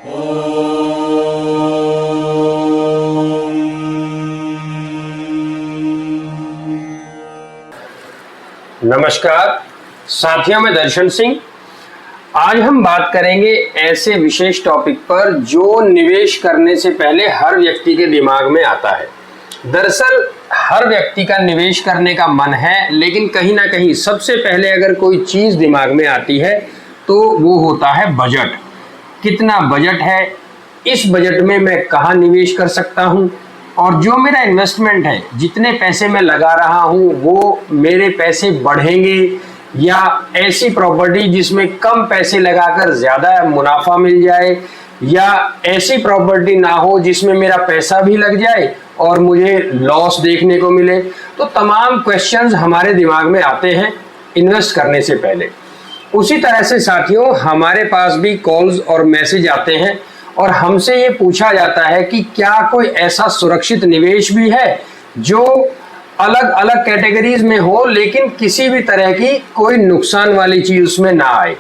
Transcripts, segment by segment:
नमस्कार साथियों, मैं दर्शन सिंह। आज हम बात करेंगे ऐसे विशेष टॉपिक पर जो निवेश करने से पहले हर व्यक्ति के दिमाग में आता है। दरअसल हर व्यक्ति का निवेश करने का मन है, लेकिन कहीं ना कहीं सबसे पहले अगर कोई चीज़ दिमाग में आती है तो वो होता है बजट। कितना बजट है, इस बजट में मैं कहाँ निवेश कर सकता हूँ, और जो मेरा इन्वेस्टमेंट है, जितने पैसे मैं लगा रहा हूँ वो मेरे पैसे बढ़ेंगे या ऐसी प्रॉपर्टी जिसमें कम पैसे लगाकर ज़्यादा मुनाफा मिल जाए, या ऐसी प्रॉपर्टी ना हो जिसमें मेरा पैसा भी लग जाए और मुझे लॉस देखने को मिले। तो तमाम क्वेश्चंस हमारे दिमाग में आते हैं इन्वेस्ट करने से पहले। उसी तरह से साथियों, हमारे पास भी कॉल्स और मैसेज आते हैं और हमसे ये पूछा जाता है कि क्या कोई ऐसा सुरक्षित निवेश भी है जो अलग अलग कैटेगरीज में हो, लेकिन किसी भी तरह की कोई नुकसान वाली चीज उसमें ना आए।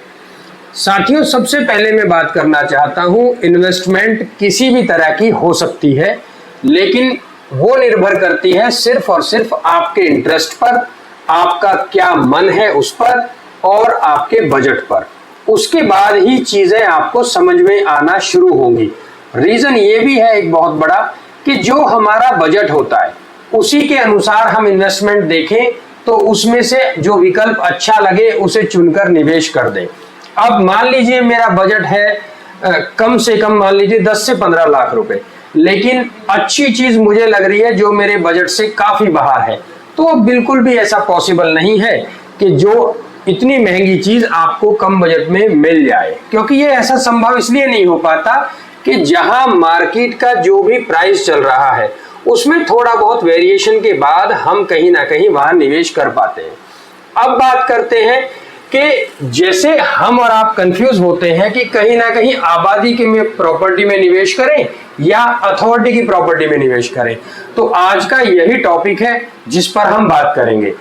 साथियों, सबसे पहले मैं बात करना चाहता हूं, इन्वेस्टमेंट किसी भी तरह की हो सकती है, लेकिन वो निर्भर करती है सिर्फ और सिर्फ आपके इंटरेस्ट पर, आपका क्या मन है उस पर, और आपके बजट पर। उसके बाद ही चीजें आपको समझ में आना शुरू होंगी। रीजन ये भी है एक बहुत बड़ा कि जो हमारा बजट होता है उसी के अनुसार हम इन्वेस्टमेंट देखें तो उसमें से जो विकल्प अच्छा लगे उसे चुनकर निवेश कर दें। अब मान लीजिए मेरा बजट है कम से कम मान लीजिए 10 से 15 लाख रुपए, लेकिन अच्छी चीज मुझे लग रही है जो मेरे बजट से काफी बाहर है, तो बिल्कुल भी ऐसा पॉसिबल नहीं है कि जो इतनी महंगी चीज आपको कम बजट में मिल जाए, क्योंकि ये ऐसा संभव इसलिए नहीं हो पाता कि जहां मार्केट का जो भी प्राइस चल रहा है उसमें थोड़ा बहुत वेरिएशन के बाद हम कहीं ना कहीं वहां निवेश कर पाते हैं। अब बात करते हैं कि जैसे हम और आप कंफ्यूज होते हैं कि कहीं ना कहीं आबादी के प्रॉपर्टी में निवेश करें या अथॉरिटी की प्रॉपर्टी में निवेश करें, तो आज का यही टॉपिक है जिस पर हम बात करेंगे।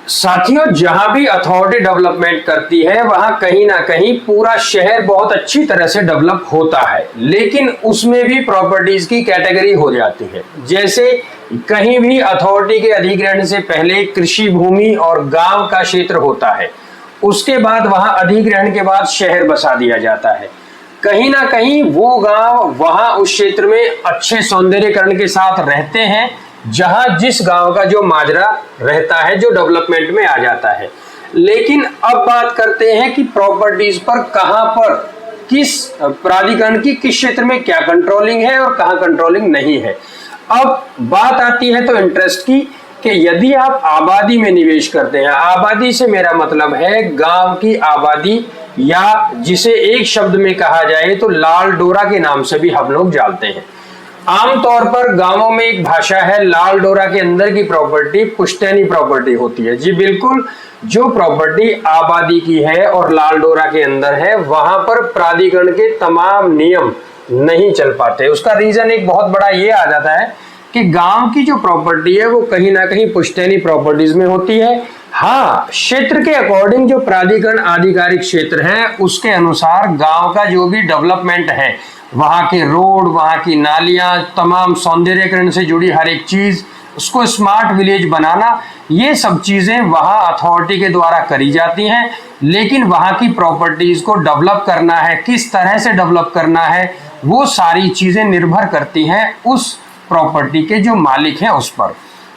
साथियों, जहां भी अथॉरिटी डेवलपमेंट करती है वहां कहीं ना कहीं पूरा शहर बहुत अच्छी तरह से डेवलप होता है, लेकिन उसमें भी प्रॉपर्टीज की कैटेगरी हो जाती है। जैसे कहीं भी अथॉरिटी के अधिग्रहण से पहले कृषि भूमि और गांव का क्षेत्र होता है, उसके बाद वहां अधिग्रहण के बाद शहर बसा दिया जाता है। कहीं ना कहीं वो गांव वहां उस क्षेत्र में अच्छे सौंदर्यीकरण के साथ रहते हैं, जहां जिस गांव का जो माजरा रहता है, जो डेवलपमेंट में आ जाता है। लेकिन अब बात करते हैं कि प्रॉपर्टीज पर कहां पर किस प्राधिकरण की किस क्षेत्र में क्या कंट्रोलिंग है और कहां कंट्रोलिंग नहीं है। अब बात आती है तो इंटरेस्ट की कि यदि आप आबादी में निवेश करते हैं, आबादी से मेरा मतलब है गांव की आबादी, या जिसे एक शब्द में कहा जाए तो लाल डोरा के नाम से भी हम लोग जानते हैं। आमतौर पर गांवों में एक भाषा है, लाल डोरा के अंदर की प्रॉपर्टी पुश्तैनी प्रॉपर्टी होती है। जी बिल्कुल, जो प्रॉपर्टी आबादी की है और लाल डोरा के अंदर है वहां पर प्राधिकरण के तमाम नियम नहीं चल पाते। उसका रीजन एक बहुत बड़ा ये आ जाता है कि गांव की जो प्रॉपर्टी है वो कहीं ना कहीं पुश्तैनी प्रॉपर्टीज में होती है। हाँ, क्षेत्र के अकॉर्डिंग जो प्राधिकरण आधिकारिक क्षेत्र है उसके अनुसार गांव का जो भी डेवलपमेंट है, वहाँ के रोड, वहाँ की नालियाँ, तमाम सौंदर्यीकरण से जुड़ी हर एक चीज़, उसको स्मार्ट विलेज बनाना, ये सब चीज़ें वहाँ अथॉरिटी के द्वारा करी जाती हैं। लेकिन वहाँ की प्रॉपर्टीज़ को डेवलप करना है, किस तरह से डेवलप करना है, वो सारी चीज़ें निर्भर करती हैं उस प्रॉपर्टी के जो मालिक हैं उस पर।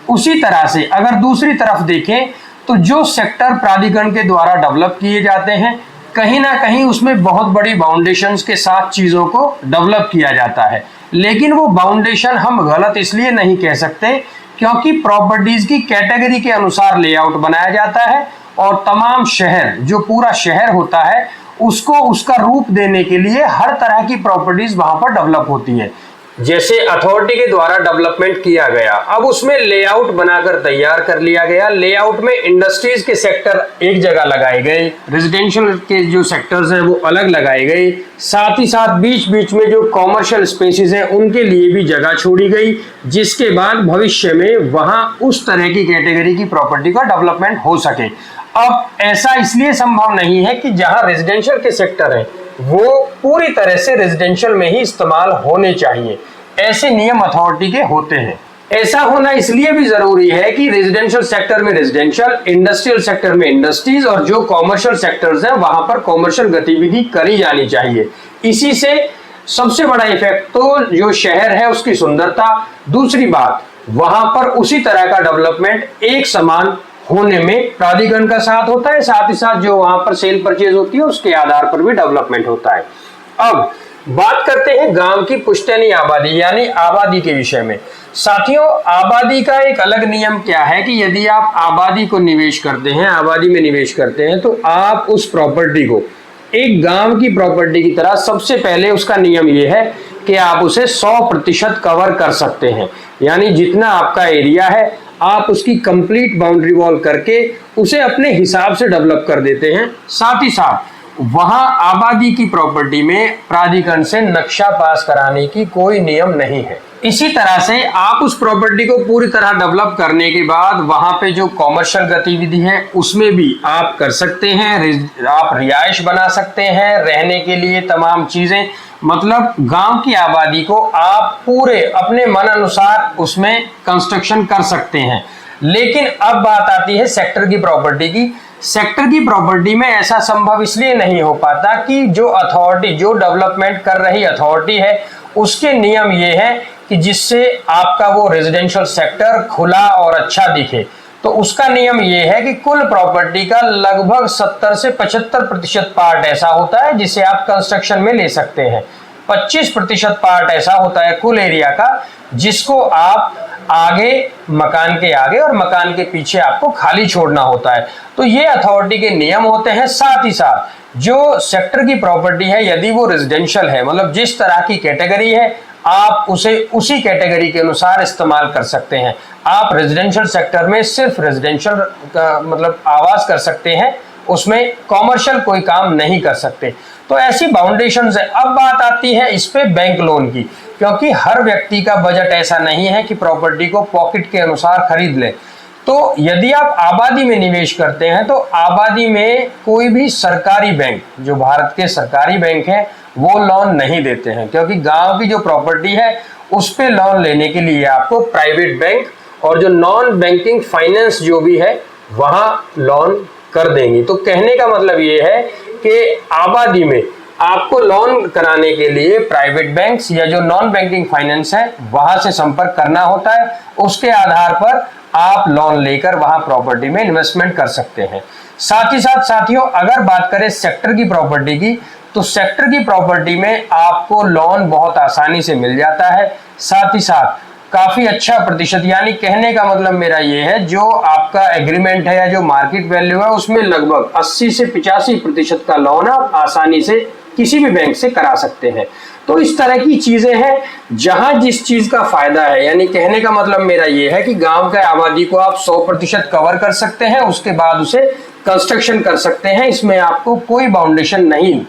उसी तरह से अगर दूसरी तरफ देखें तो जो सेक्टर प्राधिकरण के द्वारा डेवलप किए जाते हैं, कहीं ना कहीं उसमें बहुत बड़ी बाउंडेशंस के साथ चीज़ों को डेवलप किया जाता है। लेकिन वो बाउंडेशन हम गलत इसलिए नहीं कह सकते क्योंकि प्रॉपर्टीज की कैटेगरी के अनुसार लेआउट बनाया जाता है, और तमाम शहर, जो पूरा शहर होता है, उसको उसका रूप देने के लिए हर तरह की प्रॉपर्टीज वहां पर डेवलप होती है। जैसे अथॉरिटी के द्वारा डेवलपमेंट किया गया, अब उसमें लेआउट बनाकर तैयार कर लिया गया। लेआउट में इंडस्ट्रीज के सेक्टर एक जगह लगाए गए, रेजिडेंशियल के जो सेक्टर्स हैं वो अलग लगाए गए, साथ ही साथ बीच बीच में जो कॉमर्शियल स्पेसेस हैं उनके लिए भी जगह छोड़ी गई, जिसके बाद भविष्य में वहां उस तरह की कैटेगरी की प्रॉपर्टी का डेवलपमेंट हो सके। अब ऐसा इसलिए संभव नहीं है कि जहां रेजिडेंशियल के सेक्टर है वो पूरी तरह से रेजिडेंशियल में ही इस्तेमाल होने चाहिए। ऐसे नियम अथॉरिटी के होते हैं। ऐसा होना इसलिए भी जरूरी है कि रेजिडेंशियल सेक्टर में रेजिडेंशियल, इंडस्ट्रियल सेक्टर में इंडस्ट्रीज और जो कॉमर्शियल सेक्टर्स हैं वहां पर कॉमर्शियल गतिविधि करी जानी चाहिए। इसी से सबसे बड़ा इफेक्ट तो जो शहर है उसकी सुंदरता, दूसरी बात वहां पर उसी तरह का डेवलपमेंट एक समान होने में प्राधिकरण का साथ होता है, साथ ही साथ जो वहां पर सेल परचेज होती है उसके आधार पर भी डेवलपमेंट होता है। अब बात करते हैं गांव की पुश्तैनी आबादी यानी आबादी के विषय में। साथियों, आबादी का एक अलग नियम क्या है कि यदि आप आबादी को निवेश करते हैं, आबादी में निवेश करते हैं, तो आप उस प्रॉपर्टी को एक गांव की प्रॉपर्टी की तरह सबसे पहले उसका नियम यह है कि आप उसे 100% कवर कर सकते हैं। यानी जितना आपका एरिया है आप उसकी कंप्लीट बाउंड्री वॉल करके उसे अपने हिसाब से डेवलप कर देते हैं। साथ ही साथ वहां आबादी की प्रॉपर्टी में प्राधिकरण से नक्शा पास कराने की कोई नियम नहीं है। इसी तरह से आप उस प्रॉपर्टी को पूरी तरह डेवलप करने के बाद वहां पे जो कॉमर्शियल गतिविधि है उसमें भी आप कर सकते हैं। आप रिहाइश बना सकते हैं, रहने के लिए तमाम चीजें, मतलब गांव की आबादी को आप पूरे अपने मन अनुसार उसमें कंस्ट्रक्शन कर सकते हैं। लेकिन अब बात आती है सेक्टर की प्रॉपर्टी की। सेक्टर की प्रॉपर्टी में ऐसा संभव इसलिए नहीं हो पाता कि जो अथॉरिटी, जो डेवलपमेंट कर रही अथॉरिटी है उसके नियम ये है कि जिससे आपका वो रेजिडेंशियल सेक्टर खुला और अच्छा दिखे। तो उसका नियम ये है कि कुल प्रॉपर्टी का लगभग 70 से 75% पार्ट ऐसा होता है जिसे आप कंस्ट्रक्शन में ले सकते हैं। 25% पार्ट ऐसा होता है कुल एरिया का जिसको आप आगे, मकान के आगे और मकान के पीछे आपको खाली छोड़ना होता है। तो ये अथॉरिटी के नियम होते हैं। साथ ही साथ जो सेक्टर की प्रॉपर्टी है यदि वो रेजिडेंशियल है, मतलब जिस तरह की कैटेगरी है आप उसे उसी कैटेगरी के अनुसार इस्तेमाल कर सकते हैं। आप रेजिडेंशियल सेक्टर में सिर्फ रेजिडेंशियल का मतलब आवास कर सकते हैं, उसमें कॉमर्शियल कोई काम नहीं कर सकते। तो ऐसी बाउंडेशंस है। अब बात आती है इस पे बैंक लोन की, क्योंकि हर व्यक्ति का बजट ऐसा नहीं है कि प्रॉपर्टी को पॉकेट के अनुसार खरीद ले। तो यदि आप आबादी में निवेश करते हैं तो आबादी में कोई भी सरकारी बैंक, जो भारत के सरकारी बैंक हैं, वो लोन नहीं देते हैं, क्योंकि गांव की जो प्रॉपर्टी है उस पे लोन लेने के लिए आपको प्राइवेट बैंक और जो नॉन बैंकिंग फाइनेंस जो भी है वहां लोन कर देंगी। तो कहने का मतलब ये है कि आबादी में आपको लोन कराने के लिए प्राइवेट बैंक्स या जो नॉन बैंकिंग फाइनेंस है वहां से संपर्क करना होता है। उसके आधार पर आप लोन लेकर वहां प्रॉपर्टी में इन्वेस्टमेंट कर सकते हैं। साथ ही साथ साथियों, अगर बात करें सेक्टर की प्रॉपर्टी की, तो सेक्टर की प्रॉपर्टी में आपको लोन बहुत आसानी से मिल जाता है। साथ ही साथ काफी अच्छा प्रतिशत, यानी कहने का मतलब मेरा ये है जो आपका एग्रीमेंट है या जो मार्केट वैल्यू है उसमें लगभग 80 से 85% का लोन आप आसानी से किसी भी बैंक से करा सकते हैं। तो इस तरह की चीजें हैं जहां जिस चीज का फायदा है, यानी कहने का मतलब मेरा ये है कि गांव के आबादी को आप 100% कवर कर सकते हैं, उसके बाद उसे कंस्ट्रक्शन कर सकते हैं, इसमें आपको कोई बाउंडेशन नहीं।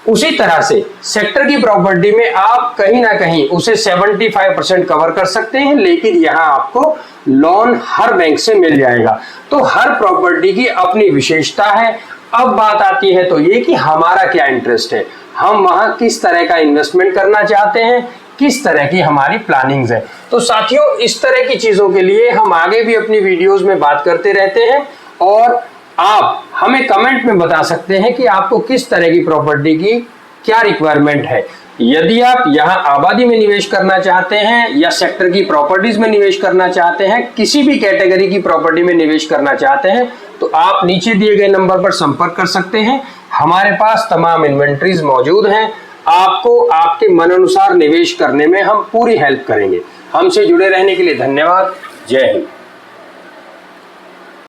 उसी तरह से सेक्टर की प्रॉपर्टी में आप कहीं ना कहीं उसे 75% कवर कर सकते हैं, लेकिन यहाँ आपको लोन हर बैंक से मिल जाएगा। तो हर प्रॉपर्टी की अपनी विशेषता है। अब बात आती है तो ये कि हमारा क्या इंटरेस्ट है, हम वहां किस तरह का इन्वेस्टमेंट करना चाहते हैं, किस तरह की हमारी प्लानिंग्स है। तो साथियों, इस तरह की चीजों के लिए हम आगे भी अपनी वीडियोस में बात करते रहते हैं और आप हमें कमेंट में बता सकते हैं कि आपको किस तरह की प्रॉपर्टी की क्या रिक्वायरमेंट है। यदि आप यहाँ आबादी में निवेश करना चाहते हैं या सेक्टर की प्रॉपर्टीज में निवेश करना चाहते हैं, किसी भी कैटेगरी की प्रॉपर्टी में निवेश करना चाहते हैं, तो आप नीचे दिए गए नंबर पर संपर्क कर सकते हैं। हमारे पास तमाम इन्वेंट्रीज मौजूद हैं। आपको आपके मन अनुसार निवेश करने में हम पूरी हेल्प करेंगे। हमसे जुड़े रहने के लिए धन्यवाद। जय हिंद।